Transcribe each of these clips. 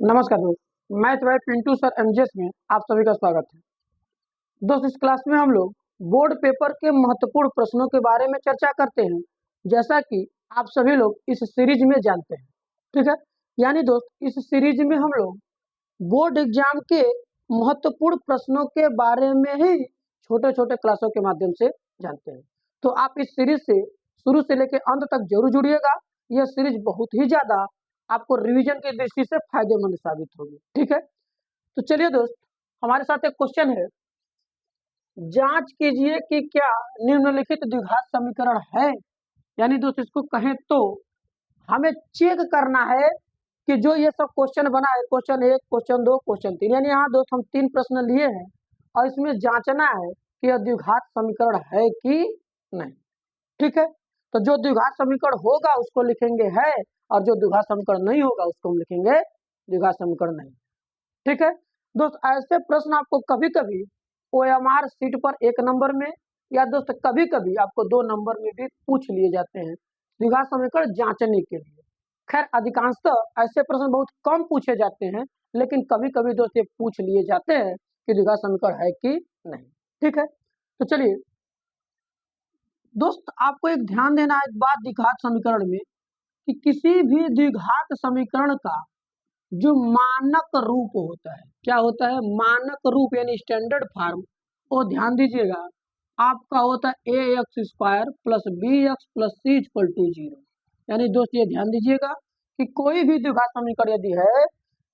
नमस्कार दोस्त, math bye Pintu sir MGS में आप सभी का स्वागत है। दोस्त, इस क्लास में हम लोग बोर्ड पेपर के महत्वपूर्ण प्रश्नों के बारे में चर्चा करते हैं, जैसा कि आप सभी लोग इस सीरीज में जानते हैं। ठीक है, यानी दोस्त, इस सीरीज में हम लोग बोर्ड एग्जाम के महत्वपूर्ण प्रश्नों के बारे में ही छोटे छोटे क्लासों के माध्यम से जानते हैं। तो आप इस सीरीज से शुरू से लेकर अंत तक जरूर जुड़िएगा। यह सीरीज बहुत ही ज्यादा आपको रिवीजन की दृष्टि से फायदेमंद साबित होगी। ठीक है, तो चलिए दोस्त, हमारे साथ एक क्वेश्चन है। जांच कीजिए कि क्या निम्नलिखित द्विघात समीकरण है। यानी दोस्त, इसको कहें तो हमें चेक करना है कि जो ये सब क्वेश्चन बना है, क्वेश्चन 1, क्वेश्चन 2, क्वेश्चन 3, यानी यहाँ दोस्त हम 3 प्रश्न लिए हैं और इसमें जांचना है कि यह द्विघात समीकरण है कि नहीं। ठीक है, तो जो द्विघात समीकरण होगा उसको लिखेंगे है, और जो द्विघात समीकरण नहीं होगा उसको हम लिखेंगे द्विघात समीकरण नहीं। ठीक है दोस्त, ऐसे प्रश्न आपको कभी कभी ओएमआर सीट पर 1 नंबर में या दोस्त कभी कभी आपको 2 नंबर में भी पूछ लिए जाते हैं द्विघात समीकरण जांचने के लिए। खैर, अधिकांशतः ऐसे प्रश्न बहुत कम पूछे जाते हैं, लेकिन कभी कभी दोस्त ये पूछ लिए जाते हैं कि द्विघात समीकरण है कि नहीं। ठीक है, तो चलिए दोस्त, आपको एक ध्यान देना है एक बात द्विघात समीकरण में, कि किसी भी द्विघात समीकरण का जो मानक रूप होता है, क्या होता है? मानक रूप यानी स्टैंडर्ड फॉर्म। वो ध्यान दीजिएगा, आपका होता है ए x square plus B x plus C equal to 0। यानी दोस्त ये ध्यान दीजिएगा कि कोई भी द्विघात समीकरण यदि है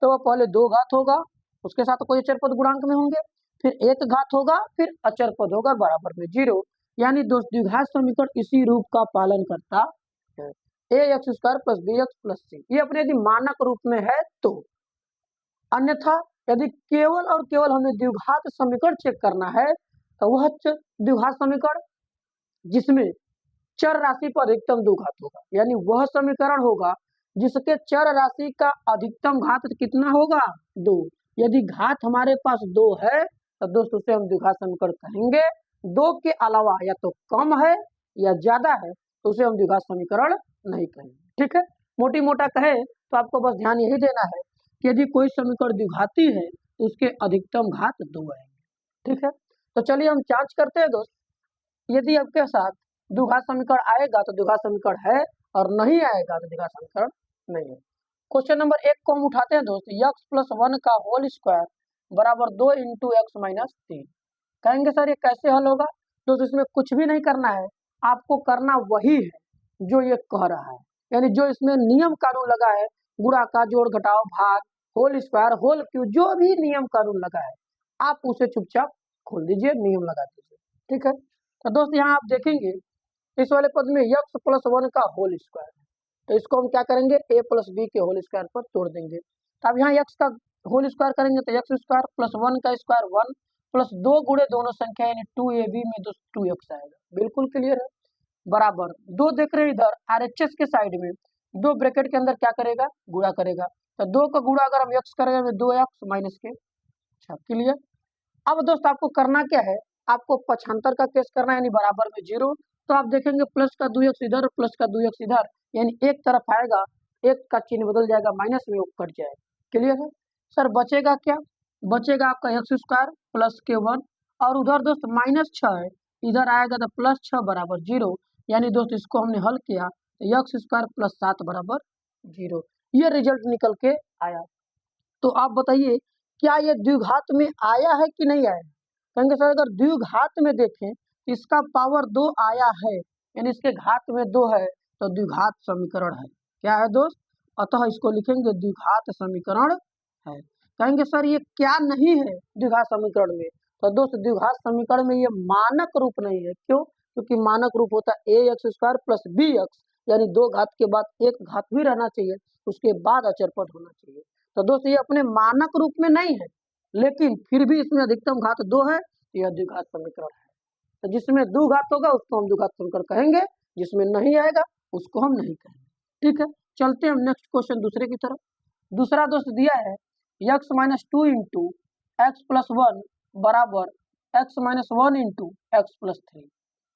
तो वह पहले 2 घात होगा, उसके साथ कोई अचर पद गुणांक में होंगे, फिर 1 घात होगा, फिर अचर पद होगा बराबर में 0। यानी दोस्त द्विघात समीकरण इसी रूप का पालन करता है, ए x square plus B x plus c. ये अपने यदि मानक रूप में है तो। अन्यथा यदि केवल और केवल हमें द्विघात समीकरण चेक करना है तो वह द्विघात समीकरण जिसमें चर राशि पर अधिकतम 2 घात होगा, यानी वह समीकरण होगा जिसके चर राशि का अधिकतम घात कितना होगा? 2। यदि घात हमारे पास 2 है तो दोस्त उसे हम द्विघात समीकरण कहेंगे। 2 के अलावा या तो कम है या ज्यादा है तो उसे हम द्विघात समीकरण नहीं कहेंगे। ठीक है, मोटी मोटा कहे तो आपको बस ध्यान यही देना है कि यदि कोई समीकरण द्विघाती है तो उसके अधिकतम घात 2 आएंगे। ठीक है, तो चलिए हम जांच करते हैं दोस्त। यदि आपके साथ द्विघात समीकरण आएगा तो द्विघात समीकरण है, और नहीं आएगा तो द्विघात समीकरण नहीं है। क्वेश्चन नंबर 1 को हम उठाते हैं दोस्त। x प्लस 1 का होल स्क्वायर बराबर 2 इंटू एक्स माइनस 3। कहेंगे सर ये कैसे हल होगा? दोस्त इसमें कुछ भी नहीं करना है, आपको करना वही है जो ये कह रहा है, यानी जो इसमें नियम कानून लगा है, गुणा का, जोड़ घटाओ, भाग, होल स्क्वायर, होल क्यूब, जो भी नियम कानून लगा है आप उसे चुपचाप खोल दीजिए, नियम लगा दीजिए। ठीक है, तो दोस्त यहाँ आप देखेंगे इस वाले पद में x प्लस 1 का होल स्क्वायर है, तो इसको हम क्या करेंगे? a प्लस बी के होल स्क्वायर पर तोड़ देंगे। तो अब यहाँ x का होल स्क्वायर करेंगे तो एक्स स्क्वायर प्लस 1 का स्क्वायर 1 प्लस 2 गुणे दोनों संख्या यानी 2ab में 2x आएगा। बिल्कुल क्लियर है। बराबर 2 देख रहे हैं इधर RHS के साइड में, 2 ब्रैकेट के अंदर क्या करेगा? गुणा करेगा। तो 2 का गुणा अगर हम x करेंगे 2x माइनस के। अच्छा, क्लियर। अब दोस्त आपको करना क्या है? आपको पक्षांतर का केस करना है, यानी बराबर में 0। तो आप देखेंगे प्लस का 2x इधर, प्लस का 2x इधर, यानी एक तरफ आएगा, एक का चिन्ह बदल जाएगा, माइनस में वो कट जाएगा। क्लियर है सर? बचेगा क्या? बचेगा आपका एक्स स्क्वायर प्लस के 1, और उधर दोस्त माइनस 6 है, इधर आएगा तो प्लस 6 बराबर 0। यानी दोस्त इसको हमने हल किया तो एक्स स्क्वायर प्लस 7 बराबर 0। ये रिजल्ट निकल के आया। तो आप बताइए क्या ये द्विघात में आया है कि नहीं आया? कहेंगे सर अगर द्विघात में देखें इसका पावर 2 आया है, यानी इसके घात में 2 है, तो द्विघात समीकरण है। क्या है दोस्त? अतः इसको लिखेंगे द्विघात समीकरण है। कहेंगे सर ये क्या नहीं है द्विघात समीकरण में? तो दोस्त द्विघात समीकरण में ये मानक रूप नहीं है। क्यों? क्योंकि मानक रूप होता है ए x square plus B x, यानी 2 घात के बाद 1 घात भी रहना चाहिए, उसके बाद अचर पद होना चाहिए। तो दोस्त ये अपने मानक रूप में नहीं है, लेकिन फिर भी इसमें अधिकतम घात 2 है, यह द्विघात समीकरण है। तो जिसमें 2 घात होगा उसको हम द्विघात समीकरण कहेंगे, जिसमें नहीं आएगा उसको हम नहीं कहेंगे। ठीक है, चलते हैं हम नेक्स्ट क्वेश्चन दूसरे की तरफ। दूसरा दोस्त दिया है x minus 2 into x plus 1 बराबर x minus 1 into x plus 3।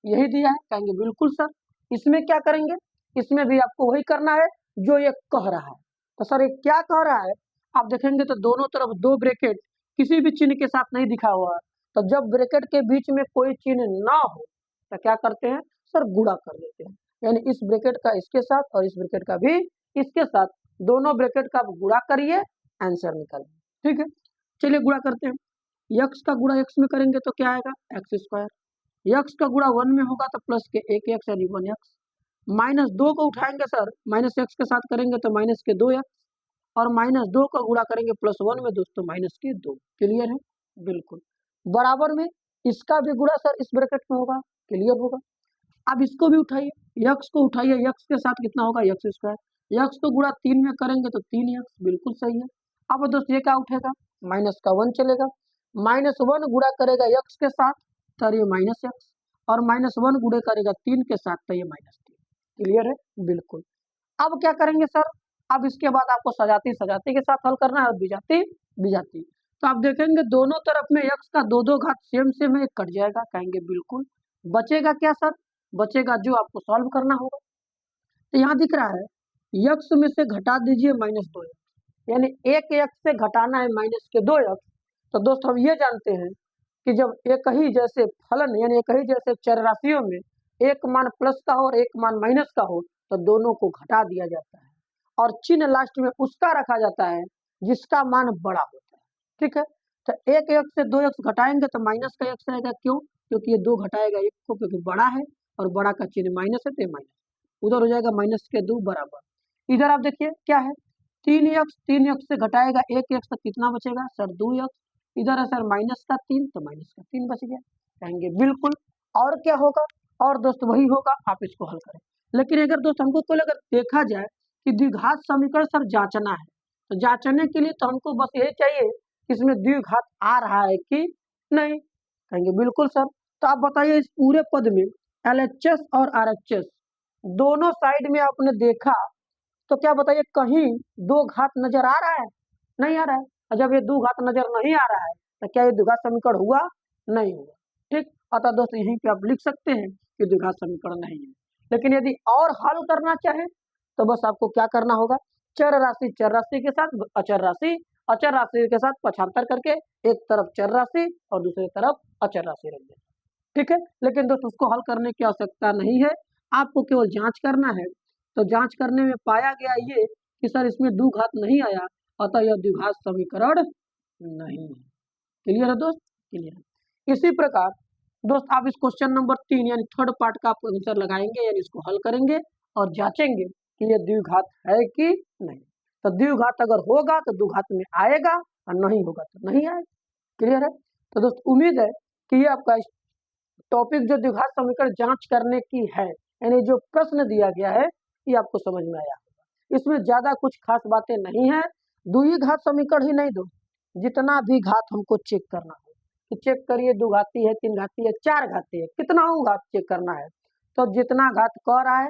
यही दिया है। कहेंगे बिल्कुल सर, इसमें क्या करेंगे? इसमें भी आपको वही करना है जो ये कह रहा है। तो सर ये क्या कह रहा है? आप देखेंगे तो दोनों तरफ दो ब्रैकेट किसी भी चिन्ह के साथ नहीं दिखा हुआ है। तो जब ब्रैकेट के बीच में कोई चिन्ह ना हो तो क्या करते हैं सर, गुणा कर देते हैं। यानी इस ब्रैकेट का इसके साथ और इस ब्रैकेट का भी इसके साथ, दोनों ब्रैकेट का गुणा करिए, आंसर निकालिए। ठीक है, चलिए गुणा करते हैं। यक्स का गुणा एक्स में करेंगे तो क्या आएगा, एक्स स्क्वायर। यक्स का गुणा 1 में होगा तो प्लस के एक एक्स यानी 1x। माइनस 2 को उठाएंगे सर, माइनस एक्स के साथ करेंगे तो माइनस के 2x, और माइनस 2 का गुणा करेंगे प्लस 1 में दोस्तों माइनस के 2। क्लियर है, बिल्कुल। बराबर में इसका भी गुणा सर इस ब्रैकेट में होगा, क्लियर होगा। अब इसको भी उठाइए, यक्स को उठाइए, यक्स के साथ कितना होगा, यक्स स्क्वायर। यक्स को गुणा 3 में करेंगे तो 3x, बिल्कुल सही है। अब दोस्तों ये क्या उठेगा, माइनस का 1 चलेगा, माइनस 1 गुणा करेगा यक्स के साथ तो ये माइनस एक्स, और माइनस 1 गुणा करेगा 3 के साथ तो ये माइनस 3। क्लियर है, बिल्कुल। अब क्या करेंगे सर, अब इसके बाद आपको सजाती सजाती के साथ हल करना है और बिजाती बिजाती। तो आप देखेंगे दोनों तरफ में x का दो दो घात सेम सेम है, कट जाएगा, कहेंगे बिल्कुल। बचेगा क्या सर, बचेगा जो आपको सॉल्व करना होगा। तो यहाँ दिख रहा है यक्स में से घटा दीजिए माइनस 2x, यानी एक एक्स से घटाना है माइनस के 2x। तो दोस्त हम ये जानते हैं कि जब एक ही जैसे फलन यानी एक ही जैसे चर राशियों में एक मान प्लस का हो और एक मान माइनस का हो तो दोनों को घटा दिया जाता है, और चिन्ह लास्ट में उसका रखा जाता है जिसका मान बड़ा होता है। ठीक है, तो एक एक्स से 2x घटाएंगे तो माइनस का एक्स आएगा, क्यों, क्योंकि ये 2 घटाएगा 1 को, क्योंकि बड़ा है और बड़ा का चिन्ह माइनस है तो माइनस, उधर हो जाएगा माइनस के 2 बराबर। इधर आप देखिए क्या है, 3x से घटाएगा 1x तो कितना बचेगा सर, 2x। इधर है सर माइनस का 3 तो माइनस का 3 बच गया, कहेंगे बिल्कुल। और क्या होगा, और दोस्त वही होगा, आप इसको हल करें। लेकिन अगर दोस्त हमको कोई अगर देखा जाए कि द्विघात समीकरण सर जांचना है, तो जांचने के लिए तो हमको बस यही चाहिए कि इसमें द्विघात आ रहा है कि नहीं, कहेंगे बिल्कुल सर। तो आप बताइए इस पूरे पद में LHS और RHS दोनों साइड में आपने देखा तो क्या बताइए कहीं दो घात नजर आ रहा है, नहीं आ रहा है। और जब ये दो घात नजर नहीं आ रहा है तो क्या ये द्विघात समीकरण हुआ, नहीं हुआ। ठीक, अतः दोस्त यहीं पे आप लिख सकते हैं कि द्विघात समीकरण नहीं है। लेकिन यदि और हल करना चाहे तो बस आपको क्या करना होगा, चर राशि के साथ अचर राशि के साथ पक्षांतर करके एक तरफ चर राशि और दूसरी तरफ अचर राशि रख देना। ठीक है, लेकिन दोस्त उसको हल करने की आवश्यकता नहीं है, आपको केवल जांच करना है। तो जांच करने में पाया गया ये कि सर इसमें द्विघात नहीं आया, अतः यह द्विघात समीकरण नहीं है। क्लियर है दोस्त, क्लियर है। इसी प्रकार दोस्त आप इस क्वेश्चन नंबर 3 यानी थर्ड पार्ट का आप आंसर लगाएंगे, यानी इसको हल करेंगे और जांचेंगे कि ये द्विघात है कि नहीं। तो द्विघात अगर होगा तो द्विघात में आएगा और नहीं होगा तो नहीं आएगा। क्लियर है, तो दोस्त उम्मीद है कि ये आपका टॉपिक जो द्विघात समीकरण जांच करने की है, यानी जो प्रश्न दिया गया है, ये आपको समझ में आया होगा। इसमें ज्यादा कुछ खास बातें नहीं है, द्विघात समीकरण ही नहीं दो, जितना भी घात हमको चेक करना है कि चेक करिए 2 घाती है, 3 घाती है, 4 घाती है, कितना घात चेक करना है। तो जितना घात कह रहा है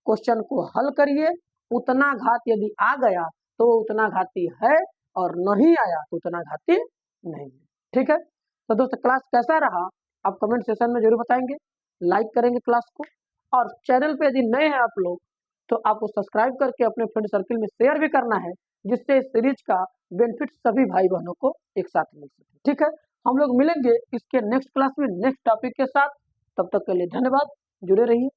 क्वेश्चन को हल करिए, उतना घात यदि आ गया तो उतना घाती है, और नहीं आया तो उतना घाती नहीं है। ठीक है, तो दोस्तों क्लास कैसा रहा आप कमेंट सेशन में जरूर बताएंगे, लाइक करेंगे क्लास को, और चैनल पे यदि नए हैं आप लोग तो आपको सब्सक्राइब करके अपने फ्रेंड सर्किल में शेयर भी करना है, जिससे इस सीरीज का बेनिफिट सभी भाई बहनों को एक साथ मिल सके। ठीक है, हम लोग मिलेंगे इसके नेक्स्ट क्लास में नेक्स्ट टॉपिक के साथ, तब तक के लिए धन्यवाद, जुड़े रहिए।